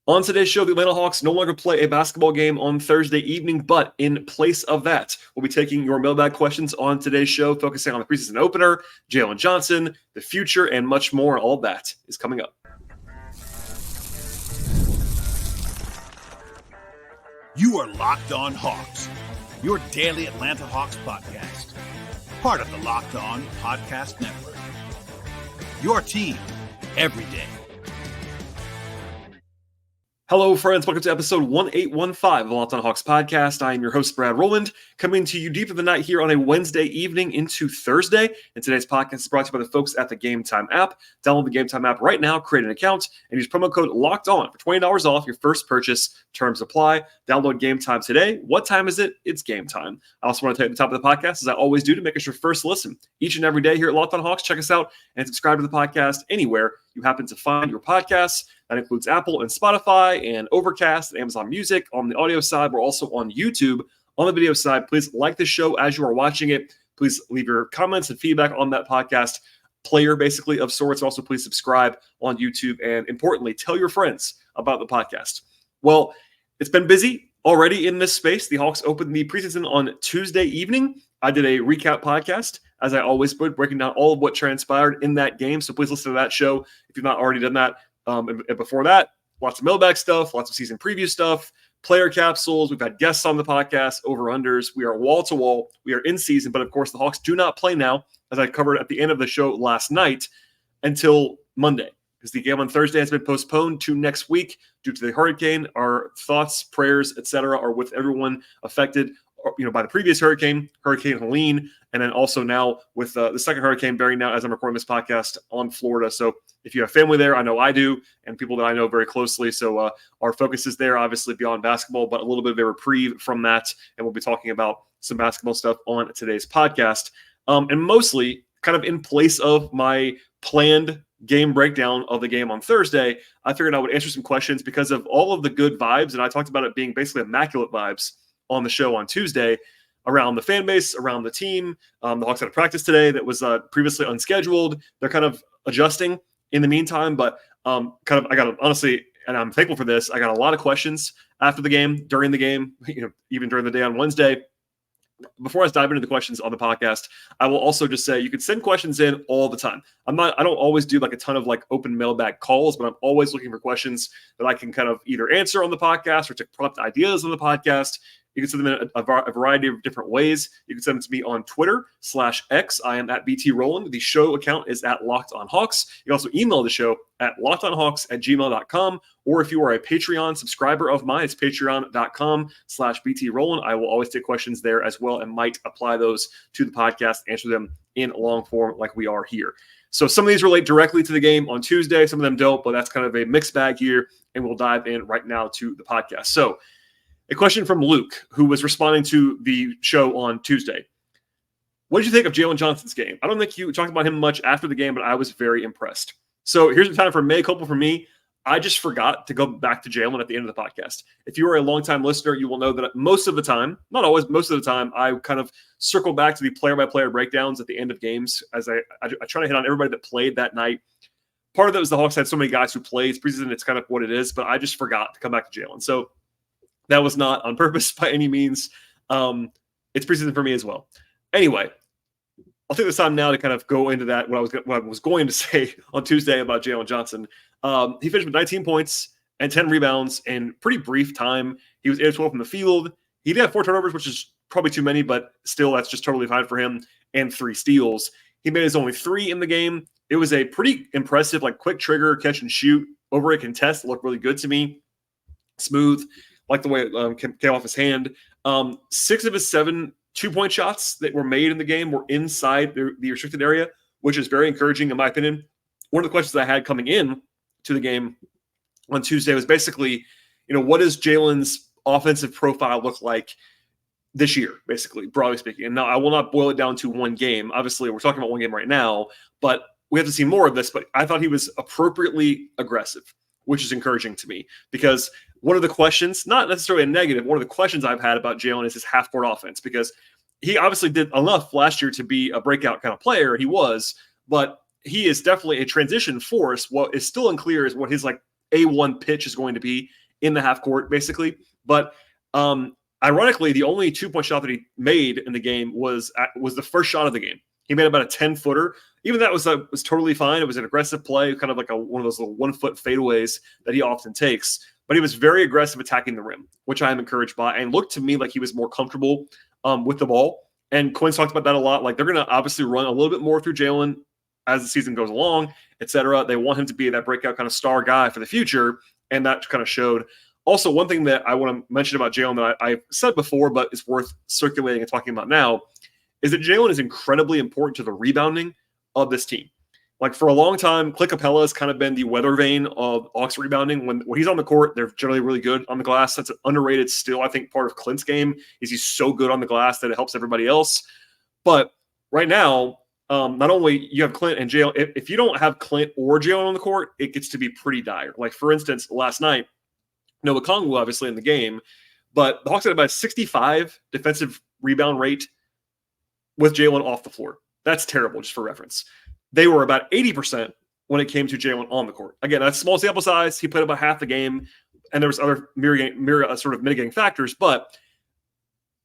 On today's show, the Atlanta Hawks no longer play a basketball game on Thursday evening, but in place of that, we'll be taking your mailbag questions on today's show, focusing on the preseason opener, Jalen Johnson, the future, and much more. All of that is coming up. You are Locked On Hawks, your daily Atlanta Hawks podcast, part of the Locked On Podcast Network. Your team every day. Hello, friends. Welcome to episode 1815 of the Locked On Hawks podcast. I am your host, Brad Rowland, coming to you deep in the night here on a Wednesday evening into Thursday. And today's podcast is brought to you by the folks at the Gametime app. Download the Gametime app right now, create an account, and use promo code Locked On for $20 off your first purchase. Terms apply. Download Gametime today. What time is it? It's game time. I also want to take the top of the podcast, as I always do, to make us your first listen each and every day here at Locked On Hawks. Check us out and subscribe to the podcast anywhere you happen to find your podcasts. That includes Apple and Spotify and Overcast and Amazon Music. On the audio side, we're also on YouTube. On the video side, please like the show as you are watching it. Please leave your comments and feedback on that podcast player, basically, of sorts. Also, please subscribe on YouTube. And importantly, tell your friends about the podcast. Well, it's been busy already in this space. The Hawks opened the preseason on Tuesday evening. I did a recap podcast, as I always would, breaking down all of what transpired in that game. So please listen to that show if you've not already done that. And before that, lots of mailbag stuff, lots of season preview stuff, player capsules. We've had guests on the podcast, over-unders. We are wall-to-wall. We are in season. But, of course, the Hawks do not play now, as I covered at the end of the show last night, until Monday, because the game on Thursday has been postponed to next week due to the hurricane. Our thoughts, prayers, etc., are with everyone affected by the previous Hurricane Helene, and then also now with the second hurricane bearing now as I'm recording this podcast on Florida. So if you have family there, I know I do, and people that I know very closely. So our focus is there, obviously, beyond basketball, but a little bit of a reprieve from that. And we'll be talking about some basketball stuff on today's podcast. And mostly kind of in place of my planned game breakdown of the game on Thursday, I figured I would answer some questions because of all of the good vibes. And I talked about it being basically immaculate vibes on the show on Tuesday around the fan base, around the team. The Hawks had a practice today that was previously unscheduled. They're kind of adjusting in the meantime, but I got honestly, and I'm thankful for this, I got a lot of questions after the game, during the game, even during the day on Wednesday. Before I dive into the questions on the podcast, I will also just say you can send questions in all the time. I don't always do like a ton of like open mailbag calls, but I'm always looking for questions that I can kind of either answer on the podcast or to prompt ideas on the podcast. You can send them in a variety of different ways. You can send them to me on Twitter/X. I am at BT Rowland. The show account is at Locked On Hawks. You can also email the show at lockedonhawks@gmail.com. Or if you are a Patreon subscriber of mine, it's patreon.com/BT Rowland. I will always take questions there as well and might apply those to the podcast, answer them in long form like we are here. So some of these relate directly to the game on Tuesday. Some of them don't, but that's kind of a mixed bag here. And we'll dive in right now to the podcast. So a question from Luke, who was responding to the show on Tuesday. What did you think of Jalen Johnson's game? I don't think you talked about him much after the game, but I was very impressed. So here's the time for mea culpa for me. I just forgot to go back to Jalen at the end of the podcast. If you are a longtime listener, you will know that most of the time, not always, most of the time, I kind of circle back to the player-by-player breakdowns at the end of games as I try to hit on everybody that played that night. Part of that was the Hawks had so many guys who played. It's preseason, it's kind of what it is, but I just forgot to come back to Jalen. So that was not on purpose by any means. It's preseason for me as well. Anyway, I'll take this time now to kind of go into that, what I was going to say on Tuesday about Jalen Johnson. He finished with 19 points and 10 rebounds in pretty brief time. He was 8 of 12 from the field. He did have 4 turnovers, which is probably too many, but still that's just totally fine for him, and 3 steals. He made his only 3 in the game. It was a pretty impressive, like quick trigger, catch and shoot over a contest. It looked really good to me. Smooth. Like the way it came off his hand. 6 of his 7 2-point shots that were made in the game were inside the restricted area, which is very encouraging in my opinion. One of the questions I had coming in to the game on Tuesday was basically, what does Jalen's offensive profile look like this year, basically, broadly speaking? And now I will not boil it down to one game. Obviously, we're talking about one game right now, but we have to see more of this. But I thought he was appropriately aggressive, which is encouraging to me because one of the questions, not necessarily a negative, one of the questions I've had about Jalen is his half-court offense, because he obviously did enough last year to be a breakout kind of player. He was, but he is definitely a transition force. What is still unclear is what his A1 pitch is going to be in the half court, basically. But ironically, the only 2-point shot that he made in the game was the first shot of the game. He made about a 10-footer. Even that was totally fine. It was an aggressive play, kind of like one of those little 1-foot fadeaways that he often takes. But he was very aggressive attacking the rim, which I am encouraged by, and looked to me like he was more comfortable with the ball. And Quinn's talked about that a lot. Like, they're going to obviously run a little bit more through Jalen as the season goes along, et cetera. They want him to be that breakout kind of star guy for the future, and that kind of showed. Also, one thing that I want to mention about Jalen that I've said before, but it's worth circulating and talking about now, is that Jalen is incredibly important to the rebounding of this team. Like, for a long time, Clint Capella has kind of been the weather vane of Hawks rebounding. When he's on the court, they're generally really good on the glass. That's an underrated still, I think, part of Clint's game is he's so good on the glass that it helps everybody else. But right now, not only you have Clint and Jalen, if you don't have Clint or Jalen on the court, it gets to be pretty dire. Like, for instance, last night, Noah Kongwu obviously in the game, but the Hawks had about a 65 defensive rebound rate with Jalen off the floor. That's terrible, just for reference. They were about 80% when it came to Jalen on the court. Again, that's small sample size. He played about half the game, and there was other myriad sort of mitigating factors. But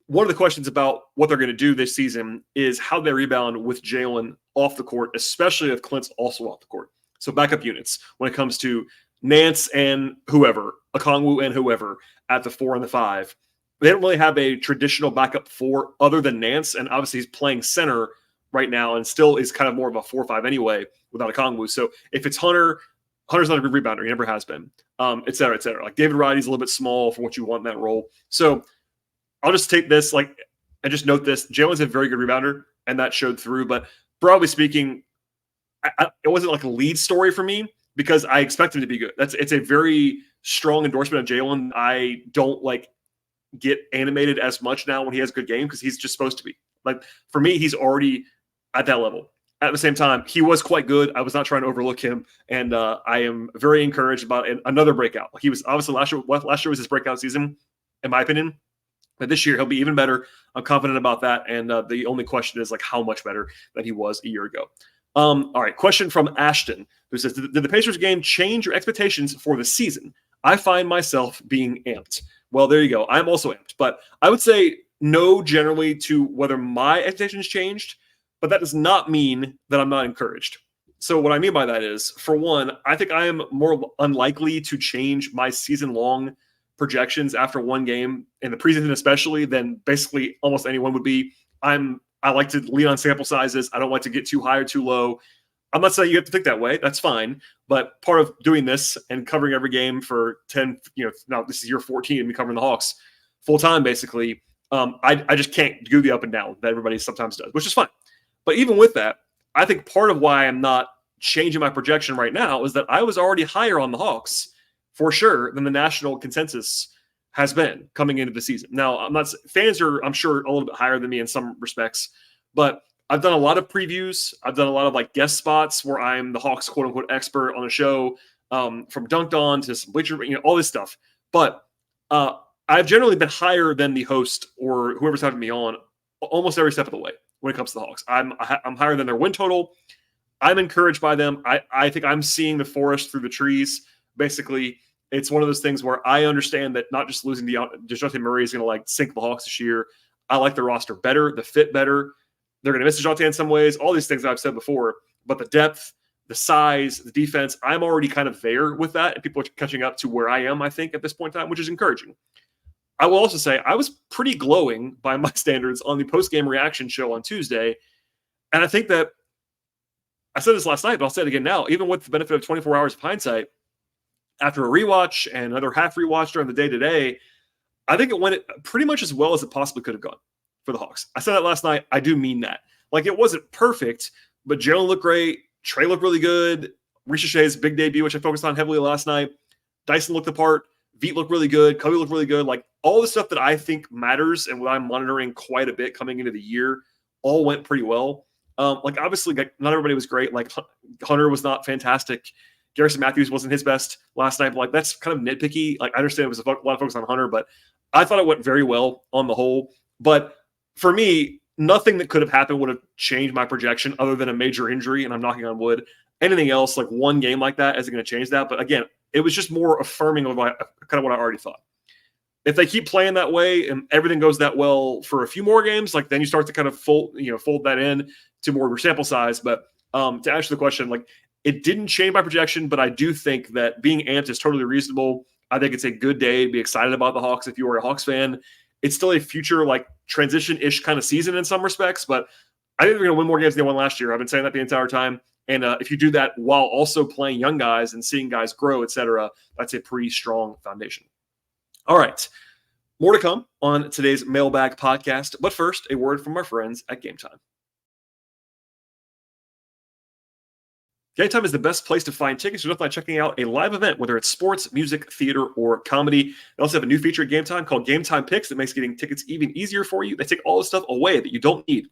one of the questions about what they're going to do this season is how they rebound with Jalen off the court, especially if Clint's also off the court. So backup units when it comes to Nance and whoever, Okongwu and whoever at the 4 and the 5. They don't really have a traditional backup 4 other than Nance, and obviously he's playing center right now and still is kind of more of a 4-5 anyway without Okongwu. So if it's Hunter's not a good rebounder. He never has been, et cetera, et cetera. Like, David Roddy's a little bit small for what you want in that role. So I'll just take this and just note this. Jalen's a very good rebounder, and that showed through. But broadly speaking, it wasn't like a lead story for me because I expect him to be good. It's a very strong endorsement of Jalen. I don't get animated as much now when he has a good game because he's just supposed to be. Like, for me, he's already at that level. At the same time, he was quite good. I was not trying to overlook him, and I am very encouraged about another breakout. Like, he was obviously last year was his breakout season, in my opinion. But this year he'll be even better. I'm confident about that, and the only question is how much better than he was a year ago. All right, question from Ashton, who says, did the Pacers game change your expectations for the season? I find myself being amped. Well, there you go. I'm also amped, but I would say no generally to whether my expectations changed, but that does not mean that I'm not encouraged. So what I mean by that is, for one, I think I am more unlikely to change my season-long projections after one game, in the preseason especially, than basically almost anyone would be. I like to lean on sample sizes. I don't like to get too high or too low. I'm not saying you have to think that way. That's fine. But part of doing this and covering every game for 10, now this is year 14 and me covering the Hawks full time, basically, I just can't do the up and down that everybody sometimes does, which is fine. But even with that, I think part of why I'm not changing my projection right now is that I was already higher on the Hawks for sure than the national consensus has been coming into the season. Now, fans are, I'm sure, a little bit higher than me in some respects, but I've done a lot of previews. I've done a lot of guest spots where I'm the Hawks quote unquote expert on a show, from Dunked On to some Bleacher, all this stuff. But I've generally been higher than the host or whoever's having me on almost every step of the way when it comes to the Hawks. I'm higher than their win total. I'm encouraged by them. I think I'm seeing the forest through the trees. Basically, it's one of those things where I understand that not just losing DeJounte Murray is going to sink the Hawks this year. I like the roster better, the fit better. They're going to miss DeJounte in some ways, all these things I've said before, but the depth, the size, the defense, I'm already kind of there with that, and people are catching up to where I am, I think, at this point in time, which is encouraging. I will also say I was pretty glowing by my standards on the post-game reaction show on Tuesday, and I think that I said this last night, but I'll say it again now, even with the benefit of 24 hours of hindsight, after a rewatch and another half rewatch during the day today, I think it went pretty much as well as it possibly could have gone for the Hawks. I said that last night. I do mean that. It wasn't perfect, but Jalen looked great. Trey looked really good. Risacher's big debut, which I focused on heavily last night. Dyson looked the part. Veet looked really good. Kobe looked really good. All the stuff that I think matters and what I'm monitoring quite a bit coming into the year all went pretty well. Obviously, not everybody was great. Hunter was not fantastic. Garrison Matthews wasn't his best last night, but that's kind of nitpicky. I understand it was a lot of focus on Hunter, but I thought it went very well on the whole. But for me, nothing that could have happened would have changed my projection other than a major injury, and I'm knocking on wood. Anything else, one game like that, isn't going to change that. But again, it was just more affirming of kind of what I already thought. If they keep playing that way and everything goes that well for a few more games, like then you start to kind of fold that in to more of your sample size. But to answer the question, like it didn't change my projection, but I do think that being amped is totally reasonable. I think it's a good day to be excited about the Hawks if you are a Hawks fan. It's still a future like transition-ish kind of season in some respects, but I think they're going to win more games than they won last year. I've been saying that the entire time. And if you do that while also playing young guys and seeing guys grow, et cetera, that's a pretty strong foundation. All right. More to come on today's Mailbag podcast. But first, a word from our friends at Gametime. Gametime is the best place to find tickets. You'll find checking out a live event, whether it's sports, music, theater, or comedy. They also have a new feature at Gametime called Gametime Picks that makes getting tickets even easier for you. They take all the stuff away that you don't need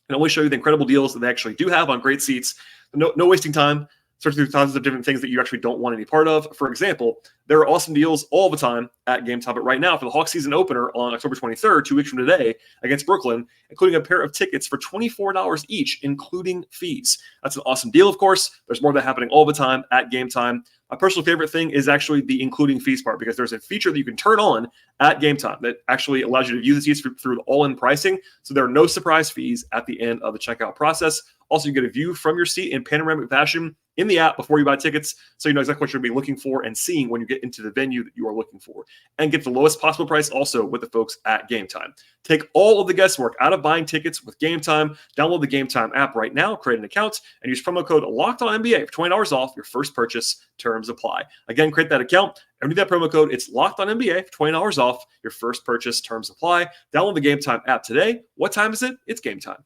and only show you the incredible deals that they actually do have on great seats. No wasting time. Search through tons of different things that you actually don't want any part of. For example, there are awesome deals all the time at Gametime. But right now, for the Hawks season opener on October 23rd, 2 weeks from today, against Brooklyn, including a pair of tickets for $24 each, including fees. That's an awesome deal, of course. There's more of that happening all the time at Gametime. My personal favorite thing is actually the including fees part, because there's a feature that you can turn on at Gametime that actually allows you to view the seats through the all-in pricing. So there are no surprise fees at the end of the checkout process. Also, you get a view from your seat in panoramic fashion in the app before you buy tickets, so you know exactly what you're going to be looking for and seeing when you get into the venue that you are looking for. And get the lowest possible price also with the folks at Gametime. Take all of the guesswork out of buying tickets with Gametime. Download the Gametime app right now, create an account, and use promo code LOCKEDONNBA for $20 off your first purchase. Terms apply. Again, create that account and do that promo code. It's LOCKEDONNBA for $20 off your first purchase. Terms apply. Download the Gametime app today. What time is it? It's game time.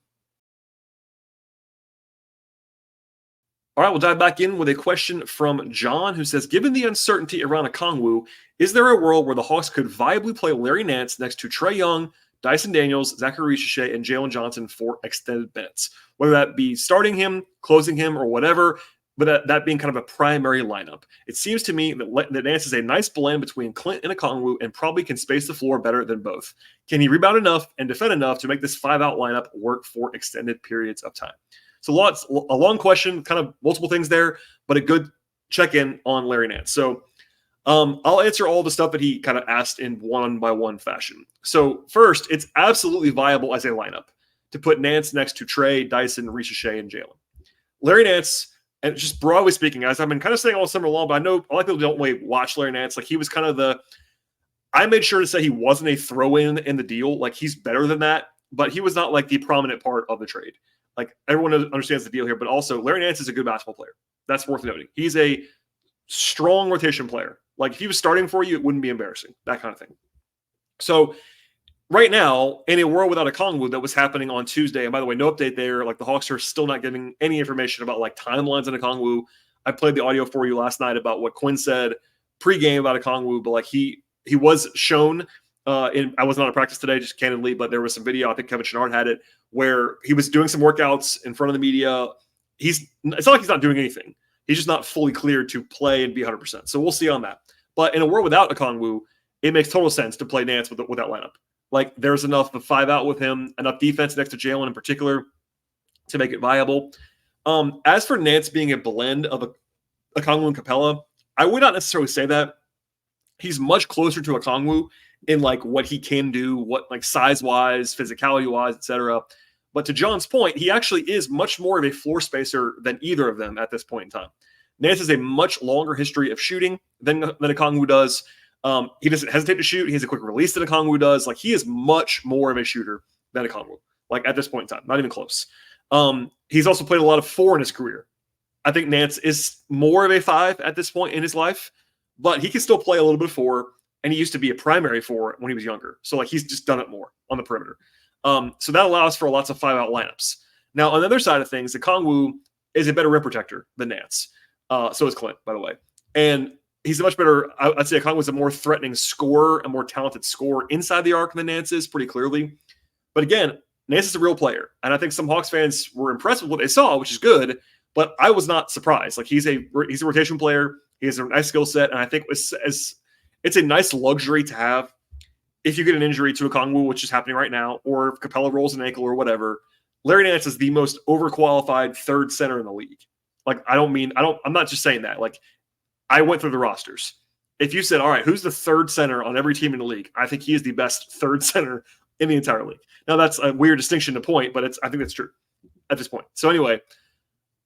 All right, we'll dive back in with a question from John, who says, given the uncertainty around Okongwu, is there a world where the Hawks could viably play Larry Nance next to Trae Young, Dyson Daniels, Zaccharie Risacher, and Jalen Johnson for extended minutes? Whether that be starting him, closing him, or whatever, but that being kind of a primary lineup. It seems to me that Nance is a nice blend between Clint and Okongwu and probably can space the floor better than both. Can he rebound enough and defend enough to make this 5-out lineup work for extended periods of time? So a long question, kind of multiple things there, but a good check-in on Larry Nance. So I'll answer all the stuff that he kind of asked in one-by-one fashion. So first, it's absolutely viable as a lineup to put Nance next to Trae, Dyson, Risacher, and Jalen. Larry Nance, and just broadly speaking, as I've been kind of saying all summer long, but I know a lot of people don't really watch Larry Nance. Like he was kind of I made sure to say he wasn't a throw-in in the deal. Like he's better than that, but he was not like the prominent part of the trade. Like everyone understands the deal here, but also Larry Nance is a good basketball player. That's worth noting. He's a strong rotation player. Like if he was starting for you, it wouldn't be embarrassing, that kind of thing. So right now, in a world without Okongwu, that was happening on Tuesday. And by the way, no update there. Like the Hawks are still not giving any information about like timelines on Okongwu. I played the audio for you last night about what Quinn said pregame about Okongwu, but like he was shown I was not at practice today, just candidly, but there was some video. I think Kevin Chouinard had it where he was doing some workouts in front of the media. It's not like he's not doing anything. He's just not fully cleared to play and be 100%. So we'll see on that. But in a world without Okongwu, it makes total sense to play Nance with that lineup. Like there's enough of 5-out with him, enough defense next to Jalen in particular to make it viable. As for Nance being a blend of Okongwu and Capella, I would not necessarily say that. He's much closer to Okongwu in like what he can do, what like size-wise, physicality-wise, etc. But to John's point, he actually is much more of a floor spacer than either of them at this point in time. Nance has a much longer history of shooting than Okongwu does. He doesn't hesitate to shoot. He has a quick release than Okongwu does. Like he is much more of a shooter than Okongwu. Like at this point in time, not even close. He's also played a lot of 4 in his career. I think Nance is more of a 5 at this point in his life, but he can still play a little bit of 4. And he used to be a primary 4 when he was younger. So like he's just done it more on the perimeter. So that allows for lots of 5-out lineups. Now, on the other side of things, Okongwu is a better rim protector than Nance. So is Clint, by the way. And he's a much better, I'd say Okongwu is a more threatening scorer, a more talented scorer inside the arc than Nance is, pretty clearly. But again, Nance is a real player. And I think some Hawks fans were impressed with what they saw, which is good. But I was not surprised. Like he's a rotation player. He has a nice skill set. And I think it's a nice luxury to have if you get an injury to Okongwu, which is happening right now, or if Capella rolls an ankle or whatever. Larry Nance is the most overqualified third center in the league. Like, I'm not just saying that. Like, I went through the rosters. If you said, all right, who's the third center on every team in the league? I think he is the best third center in the entire league. Now, that's a weird distinction to point, but I think that's true at this point. So anyway,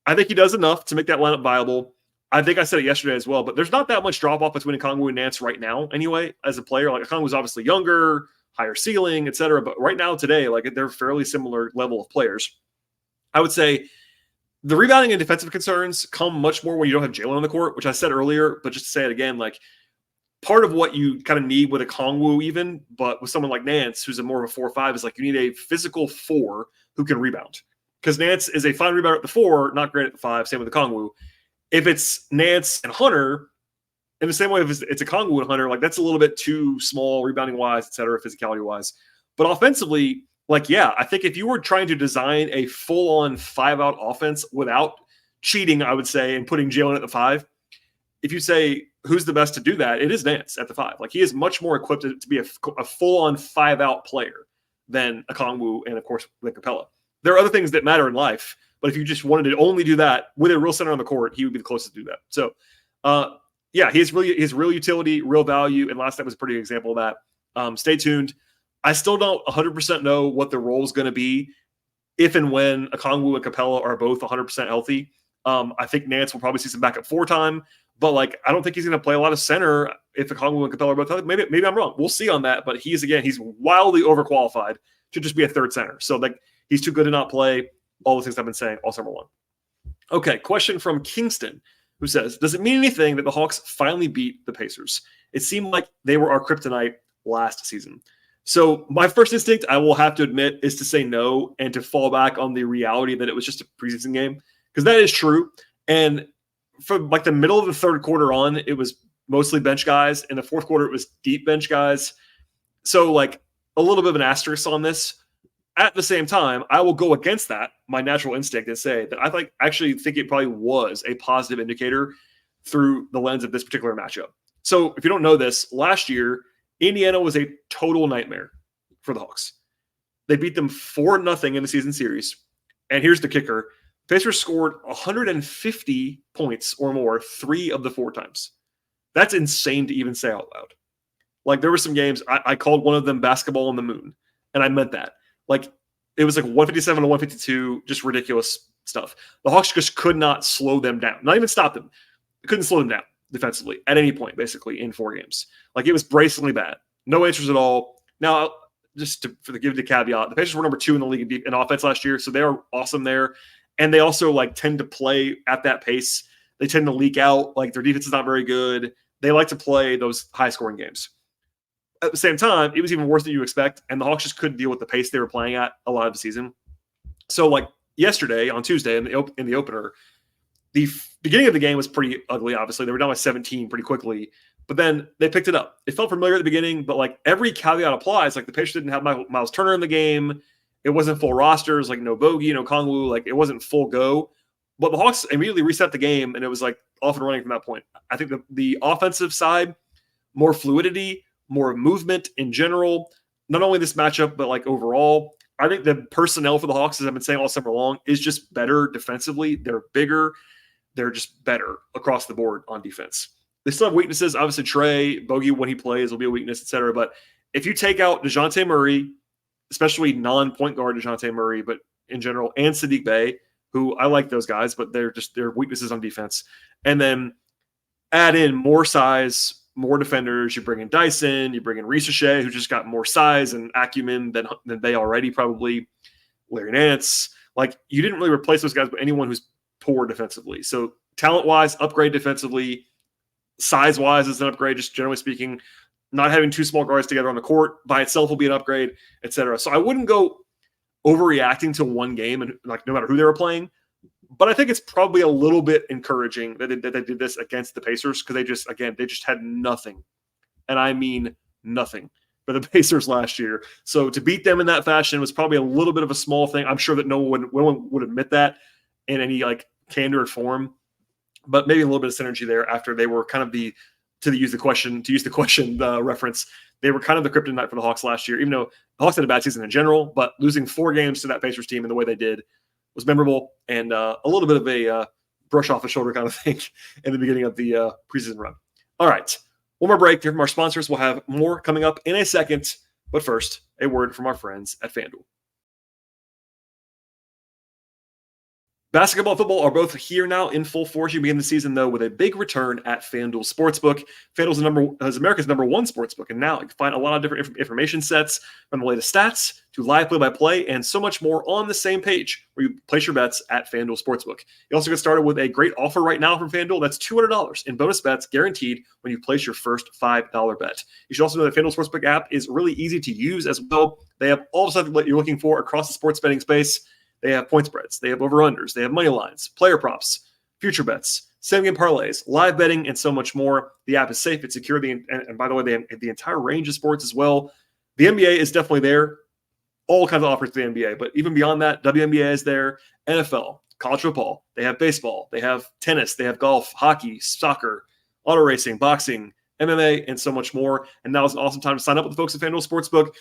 I think he does enough to make that lineup viable. I think I said it yesterday as well, but there's not that much drop-off between Okongwu and Nance right now anyway as a player. Like, Okongwu's obviously younger, higher ceiling, et cetera, but right now today, like, they're fairly similar level of players. I would say the rebounding and defensive concerns come much more when you don't have Jalen on the court, which I said earlier, but just to say it again, like, part of what you kind of need with Okongwu even, but with someone like Nance, who's a more of a 4-5, is like you need a physical 4 who can rebound. Because Nance is a fine rebounder at the 4, not great at the 5, same with Okongwu. If it's Nance and Hunter, in the same way if it's Okongwu and Hunter, like, that's a little bit too small rebounding-wise, et cetera, physicality-wise. But offensively, like, yeah, I think if you were trying to design a full-on 5-out offense without cheating, I would say, and putting Jalen at the 5, if you say who's the best to do that, it is Nance at the 5. Like, he is much more equipped to be a full-on 5-out player than Okongwu and, of course, Clint Capella. There are other things that matter in life, but if you just wanted to only do that with a real center on the court, he would be the closest to do that. So, yeah, he has real utility, real value, and last night was a pretty good example of that. Stay tuned. I still don't 100% know what the role is going to be if and when Okongwu and Capella are both 100% healthy. I think Nance will probably see some backup 4 time, but like, I don't think he's going to play a lot of center if Okongwu and Capella are both healthy. Maybe I'm wrong. We'll see on that, but he's wildly overqualified to just be a third center. So, like, he's too good to not play. All the things I've been saying all summer long. Okay, question from Kingston, who says, does it mean anything that the Hawks finally beat the Pacers? It seemed like they were our kryptonite last season. So my first instinct, I will have to admit, is to say no and to fall back on the reality that it was just a preseason game, because that is true. And from like the middle of the third quarter on, it was mostly bench guys. In the fourth quarter, it was deep bench guys. So, like, a little bit of an asterisk on this. At the same time, I will go against that, my natural instinct, and say that I actually think it probably was a positive indicator through the lens of this particular matchup. So if you don't know this, last year, Indiana was a total nightmare for the Hawks. They beat them 4-0 in the season series. And here's the kicker. Pacers scored 150 points or more 3 of the 4 times. That's insane to even say out loud. Like, there were some games, I called one of them basketball on the moon, and I meant that. Like, it was like 157 to 152, just ridiculous stuff. The Hawks just could not slow them down, not even stop them. They couldn't slow them down defensively at any point, basically, in 4 games. Like, it was braceingly bad. No answers at all. Now, just to give the caveat, the Pacers were number 2 in the league in offense last year, so they are awesome there. And they also, like, tend to play at that pace. They tend to leak out. Like, their defense is not very good. They like to play those high-scoring games. At the same time, it was even worse than you expect, and the Hawks just couldn't deal with the pace they were playing at a lot of the season. So, like, yesterday, on Tuesday, in the opener, the beginning of the game was pretty ugly, obviously. They were down by 17 pretty quickly, but then they picked it up. It felt familiar at the beginning, but, like, every caveat applies. Like, the Pacers didn't have Miles Turner in the game. It wasn't full rosters, like no Bogey, no Okongwu. Like, it wasn't full go. But the Hawks immediately reset the game, and it was, like, off and running from that point. I think the offensive side, more fluidity, more movement in general, not only this matchup, but like overall. I think the personnel for the Hawks, as I've been saying all summer long, is just better defensively. They're bigger. They're just better across the board on defense. They still have weaknesses. Obviously, Trey, Bogey, when he plays, will be a weakness, et cetera. But if you take out DeJounte Murray, especially non-point guard DeJounte Murray, but in general, and Saddiq Bey, who I like those guys, but they're weaknesses on defense. And then add in more size, more defenders. You bring in Dyson, you bring in Risacher, who just got more size and acumen than they already probably. Larry Nance. Like, you didn't really replace those guys with anyone who's poor defensively. So talent-wise, upgrade defensively. Size-wise is an upgrade, just generally speaking. Not having 2 small guards together on the court by itself will be an upgrade, et cetera. So I wouldn't go overreacting to one game, and like no matter who they were playing. But I think it's probably a little bit encouraging that they did this against the Pacers, because they just had nothing. And I mean nothing for the Pacers last year. So to beat them in that fashion was probably a little bit of a small thing. I'm sure that no one would admit that in any like candor form, but maybe a little bit of synergy there after they were kind of to use the question reference. They were kind of the kryptonite for the Hawks last year, even though the Hawks had a bad season in general, but losing 4 games to that Pacers team in the way they did was memorable, and a little bit of a brush off the shoulder kind of thing in the beginning of the preseason run. All right, one more break here from our sponsors. We'll have more coming up in a second, but first, a word from our friends at FanDuel. Basketball and football are both here now in full force. You begin the season, though, with a big return at FanDuel Sportsbook. FanDuel is America's number one sportsbook, and now you can find a lot of different information sets from the latest stats to live play-by-play and so much more on the same page where you place your bets at FanDuel Sportsbook. You also get started with a great offer right now from FanDuel. That's $200 in bonus bets guaranteed when you place your first $5 bet. You should also know that FanDuel Sportsbook app is really easy to use as well. They have all the stuff that you're looking for across the sports betting space. They have point spreads, they have over-unders, they have money lines, player props, future bets, same-game parlays, live betting, and so much more. The app is safe, it's secure, and by the way, they have the entire range of sports as well. The NBA is definitely there, all kinds of offers to the NBA, but even beyond that, WNBA is there, NFL, college football, they have baseball, they have tennis, they have golf, hockey, soccer, auto racing, boxing, MMA, and so much more. And now is an awesome time to sign up with the folks at FanDuel Sportsbook.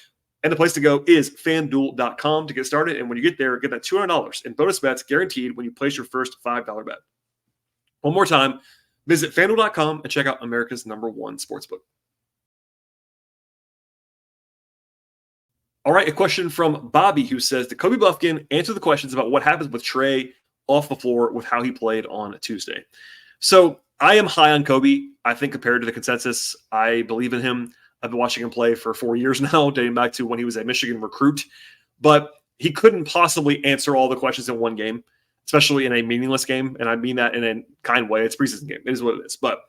And the place to go is FanDuel.com to get started. And when you get there, get that $200 in bonus bets guaranteed when you place your first $5 bet. One more time, visit FanDuel.com and check out America's number one sportsbook. All right, a question from Bobby who says, did Kobe Buffkin answer the questions about what happens with Trey off the floor with how he played on Tuesday? So I am high on Kobe. I think compared to the consensus, I believe in him. I've been watching him play for 4 years now, dating back to when he was a Michigan recruit. But he couldn't possibly answer all the questions in one game, especially in a meaningless game. And I mean that in a kind way. It's a preseason game. It is what it is. But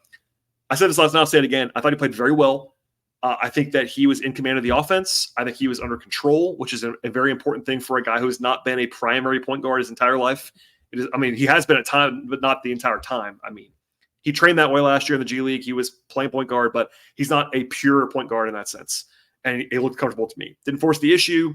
I said this last night, I'll say it again. I thought he played very well. I think that he was in command of the offense. I think he was under control, which is a very important thing for a guy who has not been a primary point guard his entire life. He has been at time, but not the entire time. He trained that way last year in the G League. He was playing point guard, but he's not a pure point guard in that sense. And he looked comfortable to me. Didn't force the issue.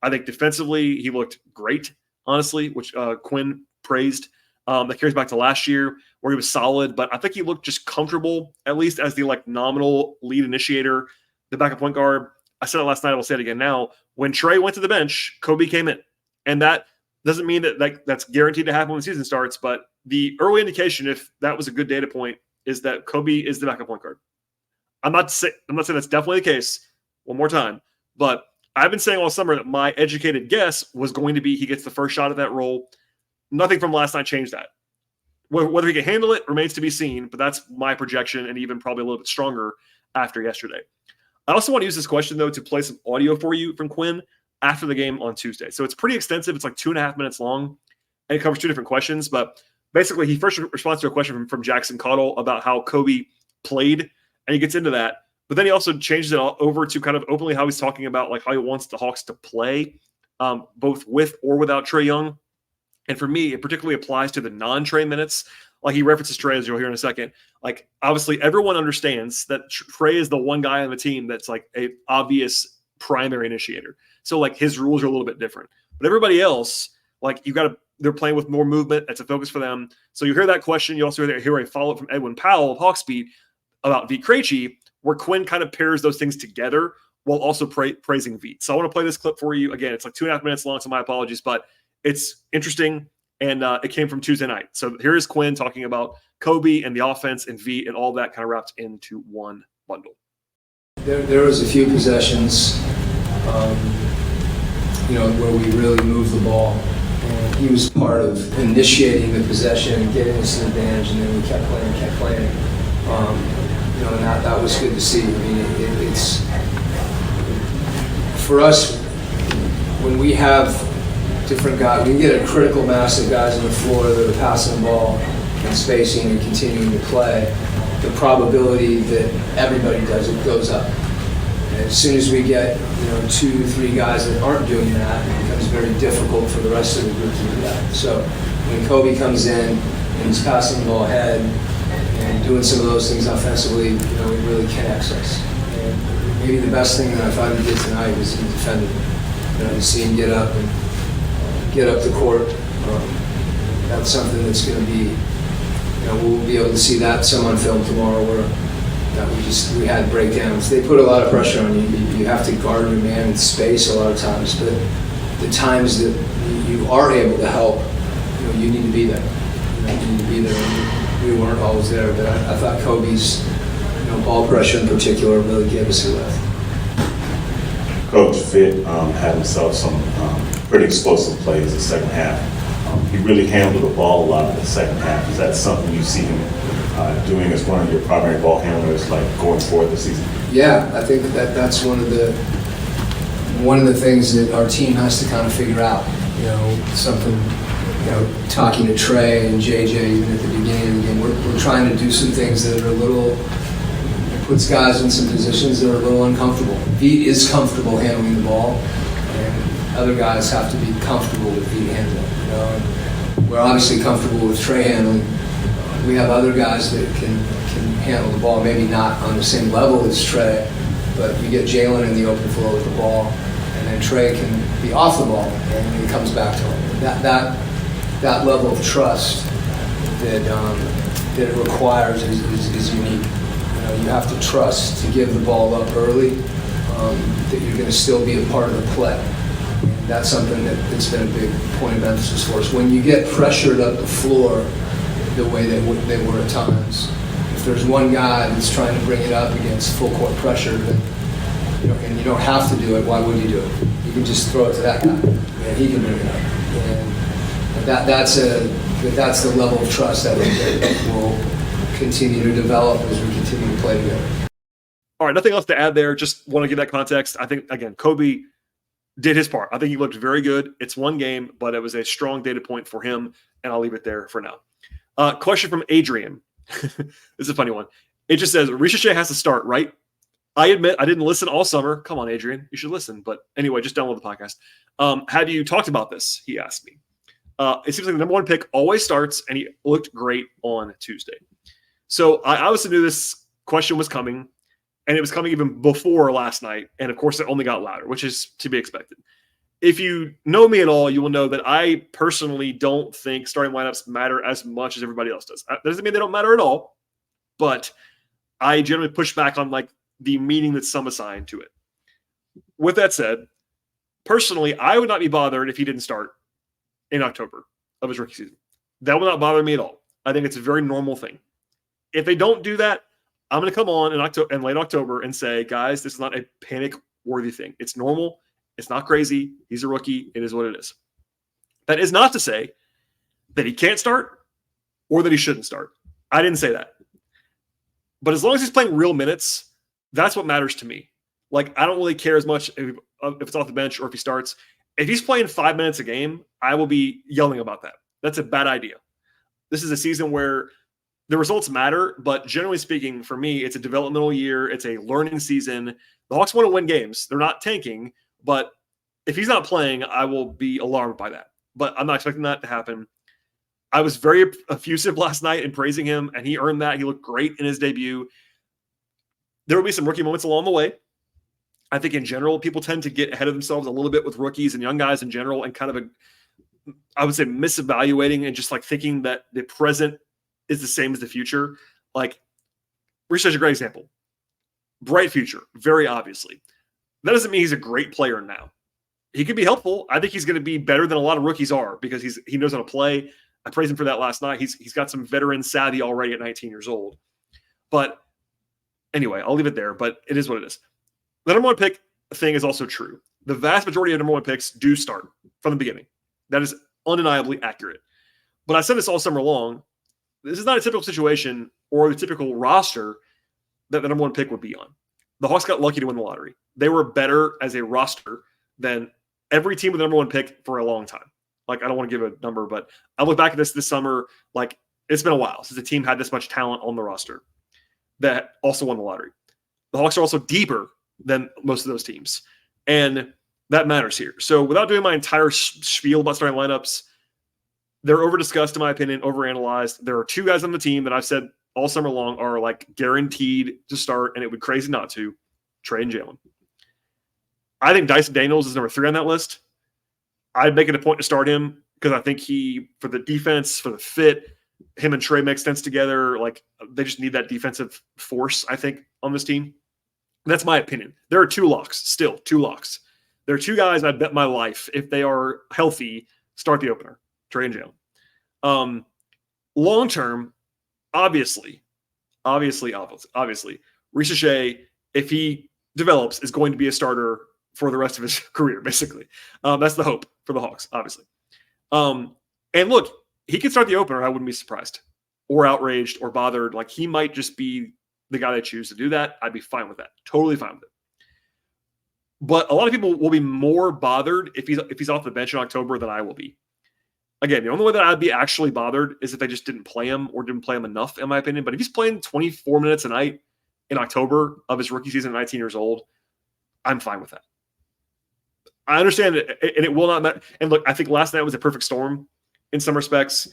I think defensively, he looked great, honestly, which Quinn praised. That carries back to last year where he was solid, but I think he looked just comfortable, at least as the nominal lead initiator, the backup point guard. I said it last night. I will say it again now. When Trey went to the bench, Kobe came in. And that doesn't mean that that's guaranteed to happen when the season starts, but the early indication, if that was a good data point, is that Kobe is the backup point guard. I'm not saying that's definitely the case. One more time, but I've been saying all summer that my educated guess was going to be he gets the first shot at that role. Nothing from last night changed that. Whether he can handle it remains to be seen, but that's my projection, and even probably a little bit stronger after yesterday. I also want to use this question though to play some audio for you from Quinn after the game on Tuesday. So it's pretty extensive. It's like 2.5 minutes long, and it covers two different questions, but basically, he first responds to a question from Jackson Caudill about how Kobe played, and he gets into that. But then he also changes it over to kind of openly how he's talking about how he wants the Hawks to play, both with or without Trae Young. And for me, it particularly applies to the non-Trae minutes. He references Trae, as you'll hear in a second. Obviously, everyone understands that Trae is the one guy on the team that's a obvious primary initiator. So his rules are a little bit different. But everybody else, they're playing with more movement. That's a focus for them. So you hear that question. You also hear a follow-up from Edwin Powell of Hawksbeat about Vit Krejci, where Quinn kind of pairs those things together while also praising Vit. So I want to play this clip for you. Again, it's 2.5 minutes long, so my apologies, but it's interesting, and it came from Tuesday night. So here is Quinn talking about Kobe and the offense and Vit and all that kind of wrapped into one bundle. There was a few possessions, where we really moved the ball. And he was part of initiating the possession and getting us an advantage, and then we kept playing. And that was good to see. It's for us when we have different guys. We can get a critical mass of guys on the floor that are passing the ball and spacing and continuing to play. The probability that everybody does it goes up. And as soon as we get 2-3 guys that aren't doing that, it becomes very difficult for the rest of the group to do that. So when Kobe comes in and he's passing the ball ahead and doing some of those things offensively, it really connects us. And maybe the best thing that I thought he did tonight was he defended. To see him get up the court. That's something that's going to be, we'll be able to see that some on film tomorrow where we had breakdowns. They put a lot of pressure on you. You have to guard your man in space a lot of times, but the times that you are able to help, you need to be there. needed to be there. We weren't always there, but I thought Kobe's ball pressure in particular really gave us a lift. Coach Fit had himself some pretty explosive plays in the second half. He really handled the ball a lot in the second half. Is that something you see him doing as one of your primary ball handlers, like going forward this season? Yeah, I think that's one of the things that our team has to kind of figure out. Something. Talking to Trey and JJ even at the beginning of the game, we're trying to do some things that puts guys in some positions that are a little uncomfortable. Veit is comfortable handling the ball, and other guys have to be comfortable with Veit handling. And we're obviously comfortable with Trey handling. We have other guys that can handle the ball, maybe not on the same level as Trey, but you get Jalen in the open flow with the ball, and then Trey can be off the ball, and it comes back to him. That level of trust that it requires is unique. You have to trust to give the ball up early, that you're going to still be a part of the play. And that's something that's been a big point of emphasis for us. When you get pressured up the floor the way they were at times, if there's one guy that's trying to bring it up against full court pressure, then, and you don't have to do it, why would you do it? You can just throw it to that guy, and he can bring it up. And that's the level of trust that will continue to develop as we continue to play together. All right, nothing else to add there. Just want to give that context. I think, again, Kobe did his part. I think he looked very good. It's one game, but it was a strong data point for him, and I'll leave it there for now. Question from Adrian. This is a funny one. It just says, Risacher has to start, right? I admit I didn't listen all summer. Come on, Adrian. You should listen. But anyway, just download the podcast. Have you talked about this? He asked me. It seems like the number one pick always starts, and he looked great on Tuesday. So I obviously knew this question was coming, and it was coming even before last night. And, of course, it only got louder, which is to be expected. If you know me at all, you will know that I personally don't think starting lineups matter as much as everybody else does. That doesn't mean they don't matter at all, but I generally push back on the meaning that some assign to it. With that said, personally, I would not be bothered if he didn't start in October of his rookie season. That will not bother me at all. I think it's a very normal thing. If they don't do that, I'm going to come on in late October and say, guys, this is not a panic-worthy thing. It's normal. It's not crazy. He's a rookie. It is what it is. That is not to say that he can't start or that he shouldn't start. I didn't say that. But as long as he's playing real minutes, that's what matters to me. I don't really care as much if it's off the bench or if he starts. If he's playing 5 minutes a game, I will be yelling about that. That's a bad idea. This is a season where the results matter, but generally speaking, for me, it's a developmental year. It's a learning season. The Hawks want to win games. They're not tanking, but if he's not playing, I will be alarmed by that. But I'm not expecting that to happen. I was very effusive last night in praising him, and he earned that. He looked great in his debut. There will be some rookie moments along the way. I think in general, people tend to get ahead of themselves a little bit with rookies and young guys in general, and kind of I would say misevaluating and just thinking that the present is the same as the future. Risacher is a great example. Bright future, very obviously. That doesn't mean he's a great player now. He could be helpful. I think he's going to be better than a lot of rookies are because he knows how to play. I praised him for that last night. He's got some veteran savvy already at 19 years old. But anyway, I'll leave it there. But it is what it is. The number one pick thing is also true. The vast majority of number one picks do start from the beginning. That is undeniably accurate. But I said this all summer long. This is not a typical situation or the typical roster that the number one pick would be on. The Hawks got lucky to win the lottery. They were better as a roster than every team with the number one pick for a long time. I don't want to give a number, but I look back at this summer, it's been a while since the team had this much talent on the roster that also won the lottery. The Hawks are also deeper than most of those teams. And that matters here. So without doing my entire spiel about starting lineups, they're over-discussed, in my opinion, overanalyzed. There are two guys on the team that I've said all summer long are guaranteed to start, and it would be crazy not to, Trey and Jalen. I think Dyson Daniels is number 3 on that list. I'd make it a point to start him because I think for the defense, for the fit, him and Trey make sense together. They just need that defensive force, I think, on this team. That's my opinion. There are 2 locks, still 2 locks. There are 2 guys I'd bet my life, if they are healthy, start the opener, Trey and Jalen. long term, obviously, Risacher, if he develops, is going to be a starter for the rest of his career, basically. That's the hope for the Hawks, obviously. And look, he could start the opener. I wouldn't be surprised or outraged or bothered. Like, he might just be the guy they choose to do that. I'd be fine with that. Totally fine with it. But a lot of people will be more bothered if he's off the bench in October than I will be. Again, the only way that I'd be actually bothered is if they just didn't play him or didn't play him enough, in my opinion. But if he's playing 24 minutes a night in October of his rookie season at 19 years old, I'm fine with that. I understand it, and it will not matter. And look, I think last night was a perfect storm in some respects.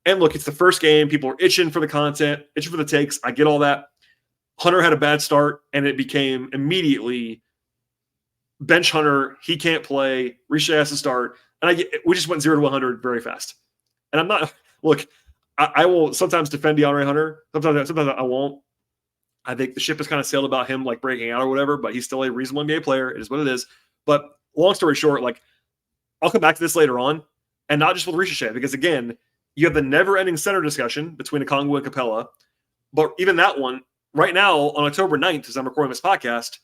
And look, it's the first game. People are itching for the content, itching for the takes. I get all that. Hunter had a bad start, and it became immediately bench Hunter. He can't play. Risacher has to start. And we just went 0 to 100 very fast. And I'm not – look, I will sometimes defend DeAndre Hunter. Sometimes I won't. I think the ship has kind of sailed about him like breaking out or whatever, but he's still a reasonable NBA player. It is what it is. But long story short, like, I'll come back to this later on, and not just with Risacher, because, again, you have the never-ending center discussion between Okongwu and Capella. But even that one, right now on October 9th, as I'm recording this podcast,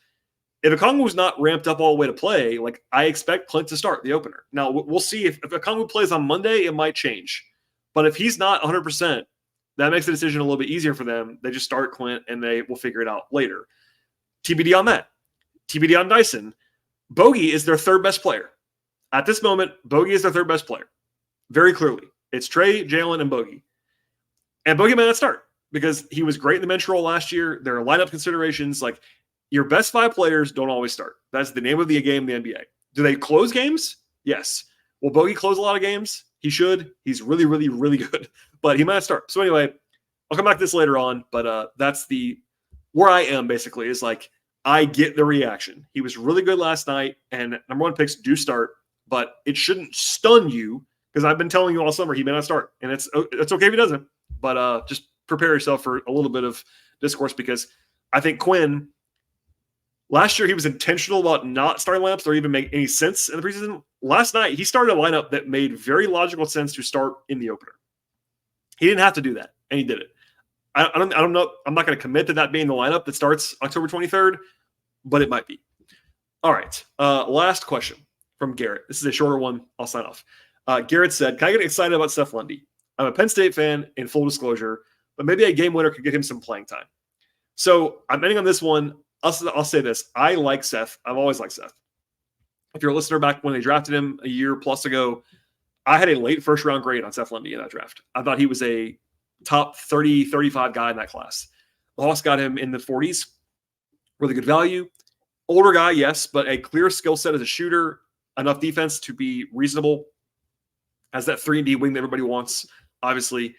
if Okongwu's not ramped up all the way to play, like, I expect Clint to start the opener. Now, we'll see if Okongwu plays on Monday, it might change. But if he's not 100%, that makes the decision a little bit easier for them. They just start Clint, and they will figure it out later. TBD on that. TBD on Dyson. Bogey is their third best player. At this moment, Bogey is their third best player. Very clearly. It's Trey, Jalen, and Bogey. And Bogey may not start because he was great in the bench role last year. There are lineup considerations. Like, your best 5 players don't always start. That's the name of the game in the NBA. Do they close games? Yes. Will Bogey close a lot of games? He should. He's really, really, really good. But he might not start. So anyway, I'll come back to this later on. But that's where I am, basically, is like, I get the reaction. He was really good last night, and number 1 picks do start. But it shouldn't stun you, because I've been telling you all summer he may not start. And it's okay if he doesn't. But just prepare yourself for a little bit of discourse, because I think Quinn – last year, he was intentional about not starting lineups or even make any sense in the preseason. Last night, he started a lineup that made very logical sense to start in the opener. He didn't have to do that, and he did it. I don't know. I'm not going to commit to that being the lineup that starts October 23rd, but it might be. All right. Last question from Garrett. This is a shorter one. I'll sign off. Garrett said, "Can I get excited about Seth Lundy? I'm a Penn State fan, in full disclosure, but maybe a game winner could get him some playing time." So I'm ending on this one. I'll say this. I like Seth. I've always liked Seth. If you're a listener back when they drafted him a year plus ago, I had a late first-round grade on Seth Lundy in that draft. I thought he was a top 30, 35 guy in that class. The Hawks got him in the 40s. Really good value. Older guy, yes, but a clear skill set as a shooter, enough defense to be reasonable. Has that 3-and-D wing that everybody wants, obviously.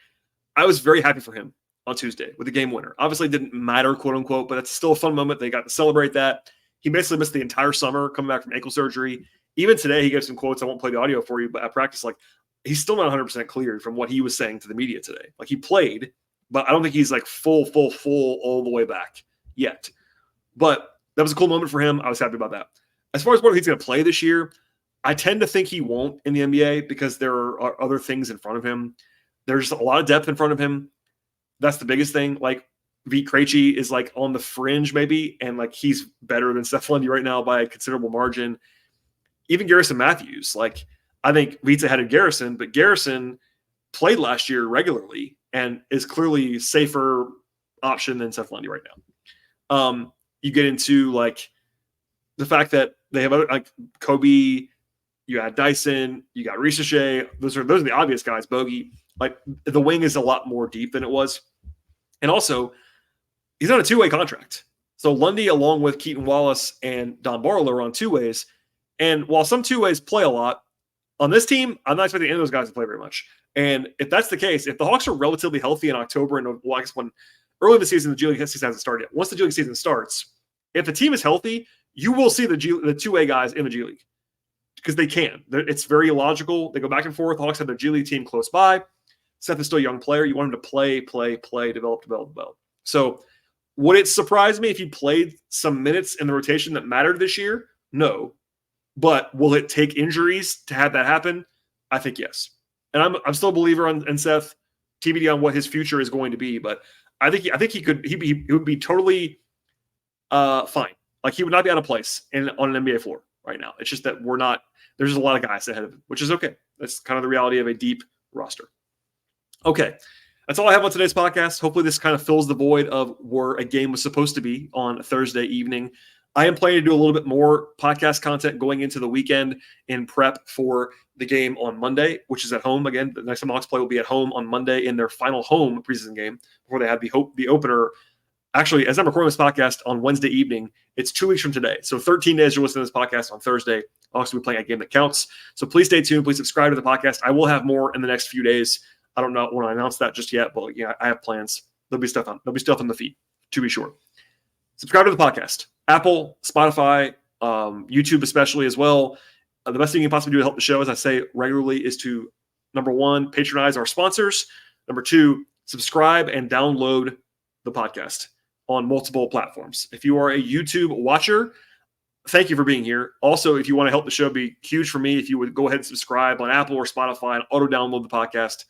I was very happy for him on Tuesday with the game winner. Obviously, it didn't matter, quote unquote, but it's still a fun moment. They got to celebrate that. He basically missed the entire summer coming back from ankle surgery. Even today, he gave some quotes. I won't play the audio for you, but at practice, like, he's still not 100% cleared from what he was saying to the media today. Like, he played, but I don't think he's like full all the way back yet. But that was a cool moment for him. I was happy about that. As far as whether he's going to play this year, I tend to think he won't in the NBA because there are other things in front of him. There's a lot of depth in front of him. That's the biggest thing. Like, Vit Krejci is like on the fringe maybe, and like he's better than Seth Lundy right now by a considerable margin. Even Garrison Matthews, like, I think Vit's ahead of Garrison, but Garrison played last year regularly and is clearly safer option than Seth Lundy right now. You get into like the fact that they have other, like Kobe, you had Dyson, you got Risacher. Those are the obvious guys. Bogey, like the wing is a lot more deep than it was, and also he's on a 2-way contract. So Lundy, along with Keaton Wallace and Don Barlow, are on 2-ways. And while some 2-ways play a lot on this team, I'm not expecting any of those guys to play very much. And if that's the case, if the Hawks are relatively healthy in October, and well, I guess when early in the season, the G League season hasn't started yet. Once the G League season starts, if the team is healthy, you will see the 2-way guys in the G League because they can. It's very logical. They go back and forth. The Hawks have their G League team close by. Seth is still a young player. You want him to play, develop. So would it surprise me if he played some minutes in the rotation that mattered this year? No. But will it take injuries to have that happen? I think yes. And I'm still a believer in Seth. TBD on what his future is going to be, but I think he would be totally fine. Like, he would not be out of place on an NBA floor right now. It's just that there's just a lot of guys ahead of him, which is okay. That's kind of the reality of a deep roster. Okay. That's all I have on today's podcast. Hopefully this kind of fills the void of where a game was supposed to be on Thursday evening. I am planning to do a little bit more podcast content going into the weekend in prep for the game on Monday, which is at home. Again, the next time Hawks play will be at home on Monday in their final home preseason game before they have the opener. Actually, as I'm recording this podcast on Wednesday evening, it's 2 weeks from today. So 13 days you're listening to this podcast on Thursday. I'll also be playing a game that counts. So please stay tuned. Please subscribe to the podcast. I will have more in the next few days. I don't know when I announce that just yet, but I have plans. There'll be stuff on the feed, to be sure. Subscribe to the podcast. Apple, Spotify, YouTube especially as well. The best thing you can possibly do to help the show, as I say regularly, is to, number one, patronize our sponsors. Number two, subscribe and download the podcast on multiple platforms. If you are a YouTube watcher, thank you for being here. Also, if you want to help the show, be huge for me if you would go ahead and subscribe on Apple or Spotify and auto-download the podcast.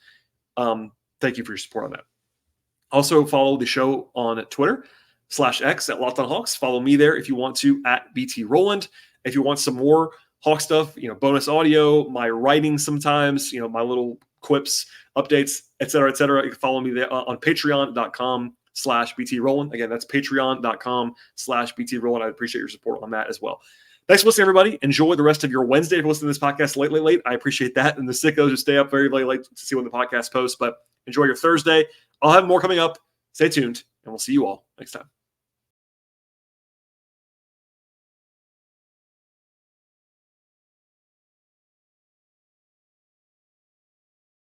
Thank you for your support on that. Also, follow the show on Twitter /X at Locked On Hawks. Follow me there if you want to at BT Rowland. If you want some more Hawk stuff, bonus audio, my writing sometimes, my little quips, updates, et cetera, you can follow me there on patreon.com/BT Rowland. Again, that's patreon.com/BT Rowland. I appreciate your support on that as well. Thanks for listening, everybody. Enjoy the rest of your Wednesday. If you're listening to this podcast late, I appreciate that. And the sickos just stay up very late to see when the podcast posts. But enjoy your Thursday. I'll have more coming up. Stay tuned, and we'll see you all next time.